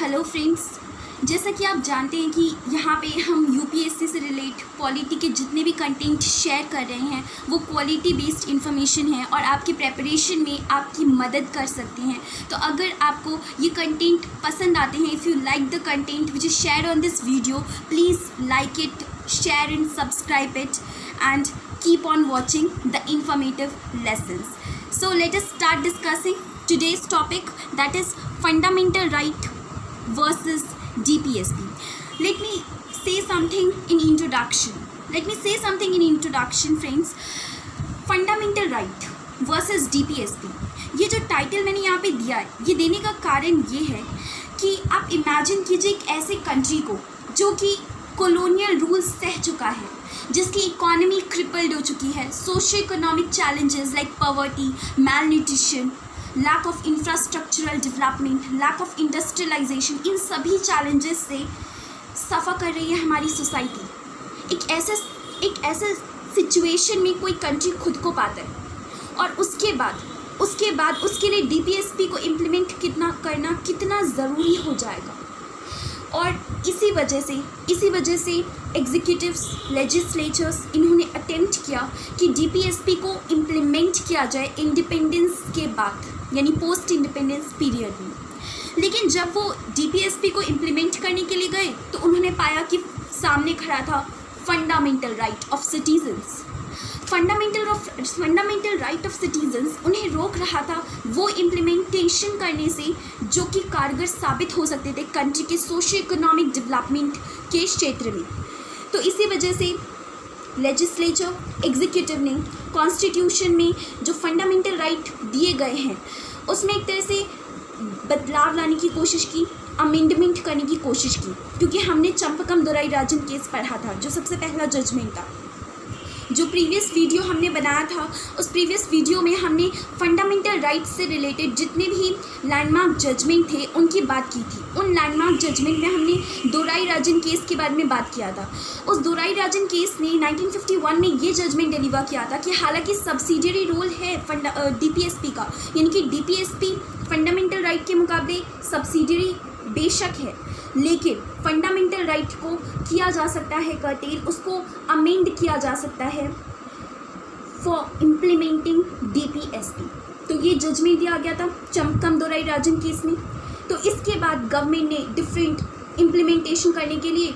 Hello friends, जैसा कि आप जानते हैं कि यहाँ पे हम यूपीएससी से रिलेट पॉलिटी के जितने भी कंटेंट शेयर कर रहे हैं वो क्वालिटी बेस्ड इन्फॉर्मेशन है और आपके प्रेपरेशन में आपकी मदद कर सकते हैं। तो अगर आपको ये कंटेंट पसंद आते हैं, if you like the content which is share on this video, please like it, share and subscribe it and keep on watching the informative lessons. So let us start discussing today's topic, that is fundamental right versus DPSP. Let me say something in introduction. Friends. Fundamental right versus DPSP. ये जो title मैंने यहाँ पे दिया है, ये देने का कारण ये है कि आप इमेजिन कीजिए एक ऐसे कंट्री को जो कि कॉलोनियल रूल्स सह चुका है, जिसकी इकोनॉमी क्रिपल्ड हो चुकी है, socio economic challenges like poverty, malnutrition, lack of infrastructural development, lack of industrialization, इन सभी चैलेंजेस से सफ़र कर रही है हमारी सोसाइटी। एक ऐसे सिचुएशन में कोई कंट्री खुद को पाता है और उसके बाद उसके लिए डीपीएसपी को इम्प्लीमेंट करना कितना ज़रूरी हो जाएगा। और इसी वजह से एग्जीक्यूटिव्स, लेजिस्लेचर्स, इन्होंने अटेम्प्ट किया कि डीपीएसपी को इम्प्लीमेंट किया जाए इंडिपेंडेंस के बाद, यानी पोस्ट इंडिपेंडेंस पीरियड में। लेकिन जब वो डीपीएसपी को इम्प्लीमेंट करने के लिए गए तो उन्होंने पाया कि सामने खड़ा था fundamental right of citizens. Fundamental right of citizens उन्हें रोक रहा था वो इम्प्लीमेंटेशन करने से जो कि कारगर साबित हो सकते थे कंट्री के सोशो इकोनॉमिक डेवलपमेंट के क्षेत्र में। तो इसी वजह से लेजिस्लेचर, एग्जीक्यूटिव ने कॉन्स्टिट्यूशन में जो फंडामेंटल राइट दिए गए हैं उसमें एक तरह से बदलाव लाने की कोशिश की, अमेंडमेंट करने की कोशिश की। क्योंकि हमने चंपकम दोराईराजन केस पढ़ा था, जो सबसे पहला जजमेंट था। जो प्रीवियस वीडियो हमने बनाया था, उस प्रीवियस वीडियो में हमने फंडामेंटल राइट्स से रिलेटेड जितने भी लैंडमार्क जजमेंट थे उनकी बात की थी। उन लैंडमार्क जजमेंट में हमने दोराईराजन केस के बारे में बात किया था। उस दोराईराजन केस ने 1951 में ये जजमेंट डिलीवर किया था कि हालांकि सब्सिडियरी रोल है डीपीएसपी का, यानी कि डीपीएसपी फंडामेंटल राइट के मुकाबले सब्सिडियरी बेशक है, लेकिन फंडामेंटल राइट को किया जा सकता है कर्टेल, उसको अमेंड किया जा सकता है फॉर इम्प्लीमेंटिंग डीपीएसपी। तो ये जजमेंट दिया गया था चंपकम दोराईराजन केस में। तो इसके बाद गवर्नमेंट ने डिफरेंट इम्प्लीमेंटेशन करने के लिए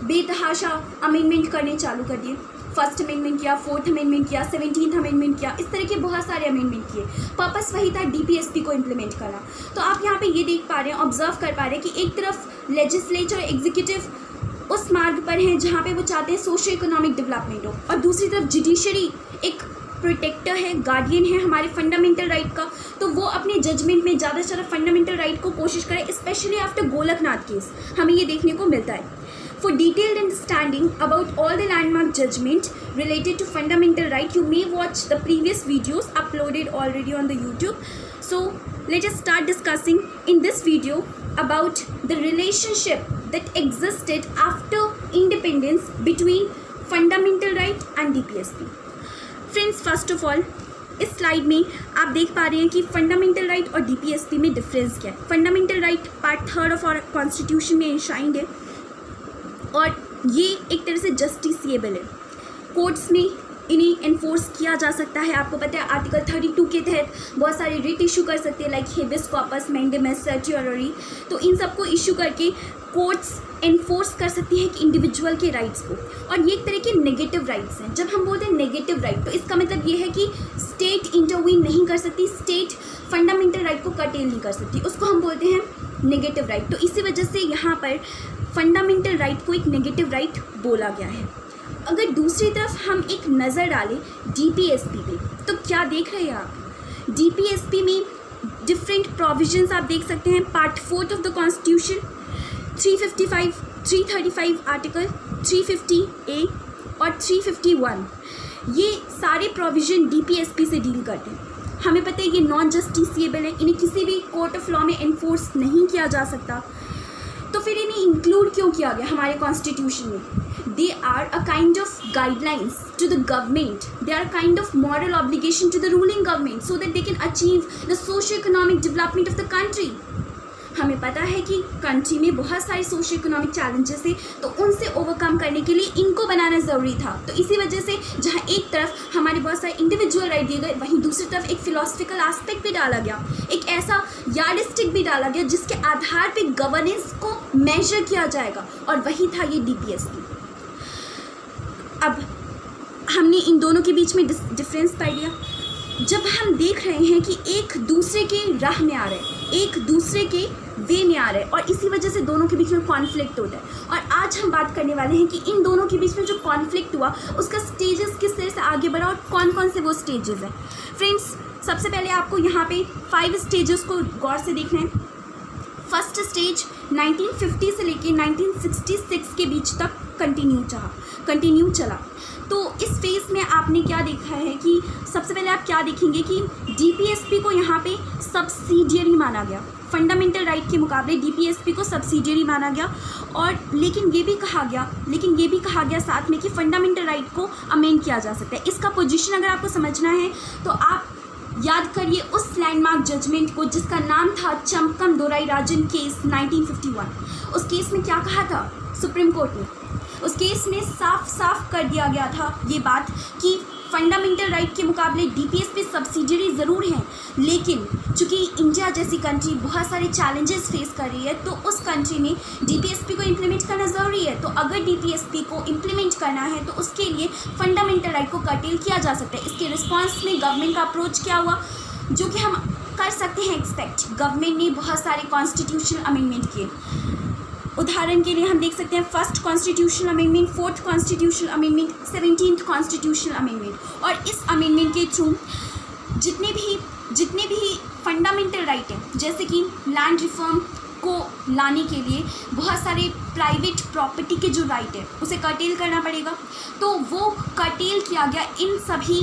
बेतहाशा अमेंडमेंट करने चालू कर दिए। फर्स्ट अमेंडमेंट किया, फोर्थ अमेंडमेंट किया, 17th अमेंडमेंट किया, इस तरह के बहुत सारे अमेंडमेंट किए। पर्पस वही था डीपीएसपी को इम्प्लीमेंट करना। तो आप यहाँ पे ये देख पा रहे हैं, ऑब्जर्व कर पा रहे हैं कि एक तरफ लेजिस्लेचर, एग्जीक्यूटिव उस मार्ग पर हैं जहाँ पे वो चाहते हैं सोशो इकोनॉमिक डेवलपमेंट हो, और दूसरी तरफ जुडिशरी एक प्रोटेक्टर है, गार्डियन है हमारे फंडामेंटल राइट का। तो वो अपने जजमेंट में ज़्यादा से ज़्यादा फंडामेंटल राइट को कोशिश करे, स्पेशली आफ्टर गोलकनाथ केस हमें ये देखने को मिलता है। For detailed understanding about all the landmark judgment related to fundamental right, you may watch the previous videos uploaded already on the YouTube. So let us start discussing in this video about the relationship that existed after independence between fundamental right and DPSP. Friends, first of all, इस slide में आप देख पा रहे हैं कि fundamental right और DPSP में डिफरेंस क्या है। Fundamental right part 3 of our constitution में इंशाइंड है और ये एक तरह से जस्टिसिएबल है, कोर्ट्स में इन्हें एनफोर्स किया जा सकता है। आपको पता है आर्टिकल 32 के तहत बहुत सारे रिट इशू कर सकते हैं, लाइक हेबियस कॉर्पस, मैंडेमस, सर्टियोररी। तो इन सबको इशू करके कोर्ट्स एनफोर्स कर सकती है कि इंडिविजुअल के राइट्स को, और ये एक तरह के नेगेटिव राइट्स हैं। जब हम बोलते हैं नेगेटिव राइट तो इसका मतलब ये है कि स्टेट इंटरवीन नहीं कर सकती, स्टेट फंडामेंटल राइट को कर्टेल नहीं कर सकती, उसको हम बोलते हैं नेगेटिव राइट। तो इसी वजह से यहाँ पर फंडामेंटल राइट को एक नेगेटिव राइट बोला गया है। अगर दूसरी तरफ हम एक नज़र डालें डीपीएसपी पे, तो क्या देख रहे हैं आप? डीपीएसपी में डिफरेंट प्रोविजंस आप देख सकते हैं। Part 4 of the constitution, 355, 335 article, 350A और 351, ये सारे प्रोविजन डीपीएसपी से डील करते हैं। हमें पता है ये नॉन जस्टिसिएबल है, इन्हें किसी भी कोर्ट ऑफ लॉ में एनफोर्स नहीं किया जा सकता। तो फिर इन्हें इंक्लूड क्यों किया गया हमारे कॉन्स्टिट्यूशन में? They are a kind of guidelines to the government, they are kind of moral obligation to the ruling government so that they can achieve the socio economic development of the country. हमें पता है कि country में बहुत सारे socio economic challenges है, तो उनसे ओवरकम करने के लिए इनको बनाना ज़रूरी था। तो इसी वजह से जहाँ एक तरफ हमारे बहुत सारे इंडिविजुअल राइट दिए गए, वहीं दूसरी तरफ एक फिलोसफिकल एस्पेक्ट भी डाला गया, एक ऐसा यार्डस्टिक भी डाला गया जिसके आधार पर गवर्नेंस को मेजर किया जाएगा, और वही था ये DPSP। अब हमने इन दोनों के बीच में डिफरेंस पढ़ लिया। जब हम देख रहे हैं कि एक दूसरे के राह में आ रहे हैं, एक दूसरे के वे में आ रहे हैं, और इसी वजह से दोनों के बीच में कॉन्फ्लिक्ट होता है। और आज हम बात करने वाले हैं कि इन दोनों के बीच में जो कॉन्फ्लिक्ट हुआ उसका स्टेजेस किस तरह से आगे बढ़ा और कौन कौन से वो स्टेजेस हैं। फ्रेंड्स, सबसे पहले आपको यहाँ पे 5 स्टेजेस को गौर से देखना है। फर्स्ट स्टेज 1950 से लेके 1966 के बीच तक कंटिन्यू चला। तो इस फेज़ में आपने क्या देखा है कि सबसे पहले आप क्या देखेंगे कि DPSP को यहाँ पे सब्सिडियरी माना गया, फंडामेंटल राइट के मुकाबले DPSP को सब्सिडियरी माना गया। और लेकिन ये भी कहा गया साथ में कि फंडामेंटल राइट को अमेंड किया जा सकता है। इसका पोजीशन अगर आपको समझना है तो आप याद करिए उस लैंडमार्क जजमेंट को जिसका नाम था चंपकम दोराई राजन केस 1951। उस केस में क्या कहा था सुप्रीम कोर्ट ने? उस केस में साफ कर दिया गया था ये बात कि फंडामेंटल राइट के मुकाबले DPSP सब्सिडियरी ज़रूर हैं, लेकिन चूँकि इंडिया जैसी कंट्री बहुत सारे चैलेंजेस फेस कर रही है, तो उस कंट्री में DPSP को इम्प्लीमेंट करना ज़रूरी है। तो अगर DPSP को इम्प्लीमेंट करना है तो उसके लिए फंडामेंटल राइट को कर्टेल किया जा सकता है। इसके रिस्पॉन्स में गवर्नमेंट का अप्रोच क्या हुआ, जो कि हम कर सकते हैं एक्सपेक्ट। गवर्नमेंट ने बहुत सारे कॉन्स्टिट्यूशनल अमेंडमेंट किए। उदाहरण के लिए हम देख सकते हैं 1st constitutional amendment, 4th constitutional amendment, 17th constitutional amendment. और इस अमेंडमेंट के थ्रू जितने भी फंडामेंटल राइट हैं, जैसे कि लैंड रिफॉर्म को लाने के लिए बहुत सारे प्राइवेट प्रॉपर्टी के जो राइट है उसे कर्टेल करना पड़ेगा, तो वो कर्टेल किया गया इन सभी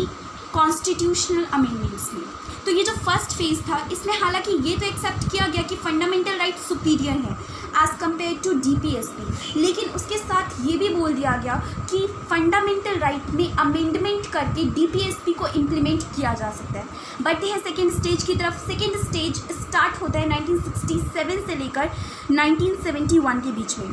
कॉन्स्टिट्यूशनल अमेंडमेंट्स में। तो ये जो फर्स्ट फेज़ था, इसमें हालांकि ये तो एक्सेप्ट किया गया कि फंडामेंटल राइट सुपीरियर है एज़ कम्पेयर टू DPSP, लेकिन उसके साथ ये भी बोल दिया गया कि फंडामेंटल राइट में अमेंडमेंट करके DPSP को इम्प्लीमेंट किया जा सकता है। बढ़ते हैं सेकेंड स्टेज की तरफ। सेकेंड स्टेज स्टार्ट होता है 1967 से लेकर 1971 के बीच में।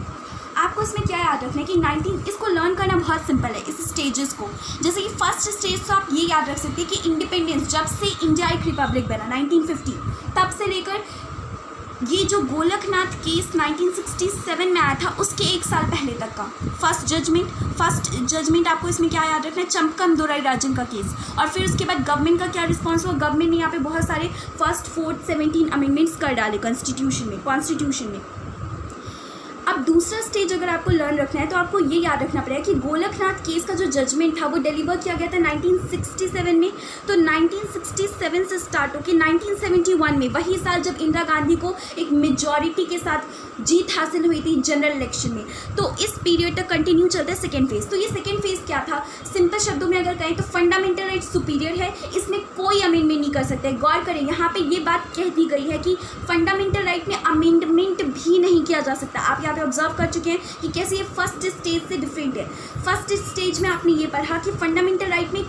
आपको इसमें क्या याद रखना है कि इसको लर्न करना बहुत सिंपल है, इस स्टेजेस को। जैसे कि फर्स्ट स्टेज तो आप ये याद रख सकते हैं कि इंडिपेंडेंस, जब से इंडिया एक रिपब्लिक बना 1950, तब से लेकर ये जो गोलकनाथ केस 1967 में आया था उसके 1 साल पहले तक का फर्स्ट जजमेंट आपको इसमें क्या याद रखना है, चंपकम दोराई राजन का केस। और फिर उसके बाद गवर्नमेंट का क्या रिस्पॉन्स हुआ, गवर्नमेंट ने यहाँ पे बहुत सारे 1st, 4th, 17 अमेंडमेंट्स कर डाले कॉन्स्टिट्यूशन में। अब दूसरा स्टेज अगर आपको लर्न रखना है तो आपको ये याद रखना पड़ेगा कि गोलकनाथ केस का जो जजमेंट था वो डिलीवर किया गया था 1967 में। तो 1967 से स्टार्ट होकर 1971 में, वही साल जब इंदिरा गांधी को एक मेजॉरिटी के साथ जीत हासिल हुई थी जनरल इलेक्शन में, तो इस पीरियड तक कंटिन्यू चलता है सेकेंड फेज़। तो ये सेकेंड फेज़ क्या था, सिंपल शब्दों में अगर कहें तो फंडामेंटल राइट सुपीरियर है, इसमें कोई अमेंडमेंट नहीं कर सकते। गौर करें, यहाँ पे ये बात कह दी गई है कि फंडामेंटल राइट में अमेंडमेंट भी नहीं किया जा सकता। आप यहाँ पे ऑब्जर्व कर चुके हैं कि कैसे ये फर्स्ट स्टेज से डिफरेंट है। फर्स्ट स्टेज में आपने ये पढ़ा कि फंडामेंटल राइट में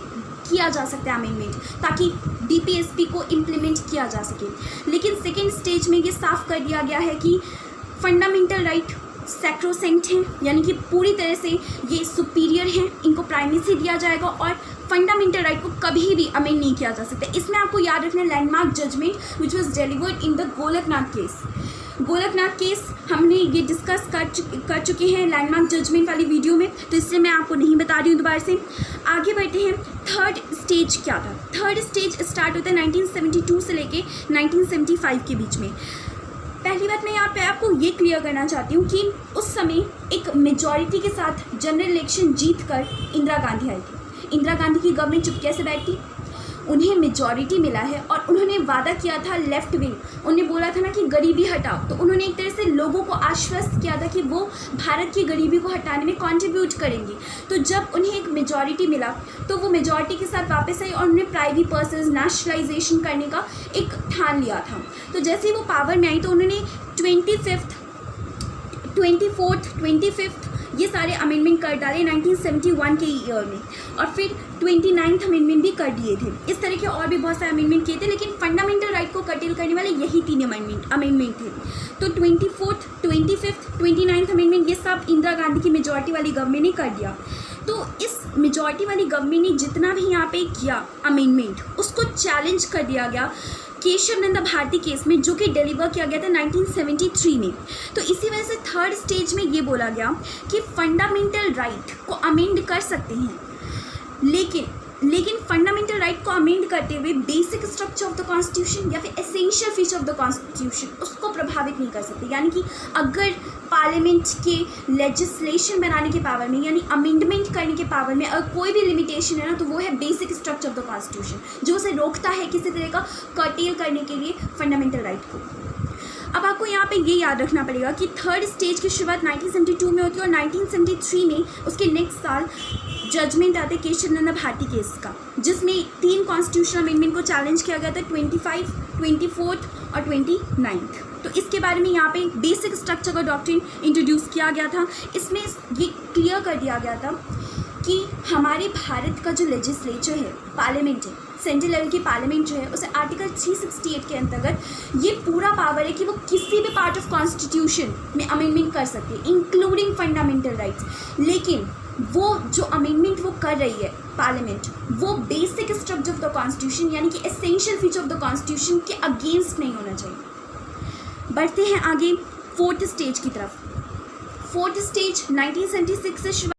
किया जा सकता है अमेंडमेंट, ताकि DPSP को इम्प्लीमेंट किया जा सके। लेकिन सेकेंड स्टेज में ये साफ कर दिया गया है कि फंडामेंटल राइट सैक्रोसेंट हैं, यानी कि पूरी तरह से ये सुपीरियर हैं, इनको प्राइमेसी दिया जाएगा और फंडामेंटल राइट को कभी भी अमेंड नहीं किया जा सकता। इसमें आपको याद रखना है landmark judgment which was delivered in the Golaknath case. Golaknath case हमने ये डिस्कस कर चुके हैं लैंडमार्क जजमेंट वाली वीडियो में, तो इसलिए मैं आपको नहीं बता रही हूँ दोबारा से। आगे बढ़ते हैं, थर्ड स्टेज क्या था। थर्ड स्टेज स्टार्ट होता है 1972 से लेके 1975 के बीच में। पहली बात मैं यहाँ पे आपको ये क्लियर करना चाहती हूँ कि उस समय एक मेजॉरिटी के साथ जनरल इलेक्शन जीत कर इंदिरा गांधी आई थी। इंदिरा गांधी की गवर्नमेंट चुपके से बैठी, उन्हें मेजॉरिटी मिला है और उन्होंने वादा किया था लेफ्ट विंग, उन्हें बोला था ना कि गरीबी हटाओ, तो उन्होंने एक तरह से लोगों को आश्वस्त किया था कि वो भारत की गरीबी को हटाने में कंट्रीब्यूट करेंगे। तो जब उन्हें एक मेजॉरिटी मिला तो वो मेजॉरिटी के साथ वापस आई और उन्होंने प्राइवेट पर्सन्स नेशनलाइजेशन करने का एक ठान लिया था। तो जैसे ही वो पावर में आई तो उन्होंने 24th, 25th ये सारे अमेंडमेंट कर डाले 1971 के ईयर में, और फिर 29th अमेंडमेंट भी कर दिए थे। इस तरह के और भी बहुत सारे अमेंडमेंट किए थे, लेकिन फंडामेंटल राइट को कर्टेल करने वाले यही 3 अमेंडमेंट थे। तो 24th, 25th, 29th अमेंडमेंट ये सब इंदिरा गांधी की मेजॉरिटी वाली गवर्नमेंट ने कर दिया। तो इस मेजॉरिटी वाली गवर्नमेंट ने जितना भी यहाँ पे किया अमेंडमेंट, उसको चैलेंज कर दिया गया केशव नंदा भारती केस में, जो कि डिलीवर किया गया था 1973 में। तो इसी वजह से थर्ड स्टेज में ये बोला गया कि फंडामेंटल राइट को अमेंड कर सकते हैं, लेकिन फंडामेंटल राइट को अमेंड करते हुए basic structure of the constitution या फिर essential feature of the constitution उसको प्रभावित नहीं कर सकते। यानी कि अगर पार्लियामेंट के लेजिस्लेशन बनाने के पावर में, यानी अमेंडमेंट करने के पावर में अगर कोई भी लिमिटेशन है ना, तो वो है basic structure of the constitution, जो उसे रोकता है किसी तरह का कर्टेल करने के लिए फंडामेंटल राइट को। अब आपको यहाँ पे ये याद रखना पड़ेगा कि थर्ड स्टेज की शुरुआत 1972 में होती है, और 1973 में उसके नेक्स्ट साल जजमेंट आते केशव नंदा भारती केस का, जिसमें 3 कॉन्स्टिट्यूशन अमेंडमेंट को चैलेंज किया गया था, 25, 24 और 29। तो इसके बारे में यहाँ पे बेसिक स्ट्रक्चर का डॉक्ट्रिन इंट्रोड्यूस किया गया था। इसमें ये क्लियर कर दिया गया था कि हमारे भारत का जो लेजिस्लेचर है, पार्लियामेंट है, सेंट्रल लेवल की पार्लियामेंट जो है, उसे आर्टिकल 368 के अंतर्गत ये पूरा पावर है कि वो किसी भी पार्ट ऑफ कॉन्स्टिट्यूशन में अमेंडमेंट कर सकती है, इंक्लूडिंग फंडामेंटल राइट्स। लेकिन वो जो अमेंडमेंट वो कर रही है पार्लियामेंट, वो basic structure of the constitution यानी कि essential feature of the constitution के अगेंस्ट नहीं होना चाहिए। बढ़ते हैं आगे फोर्थ स्टेज की तरफ। फोर्थ स्टेज 1976 से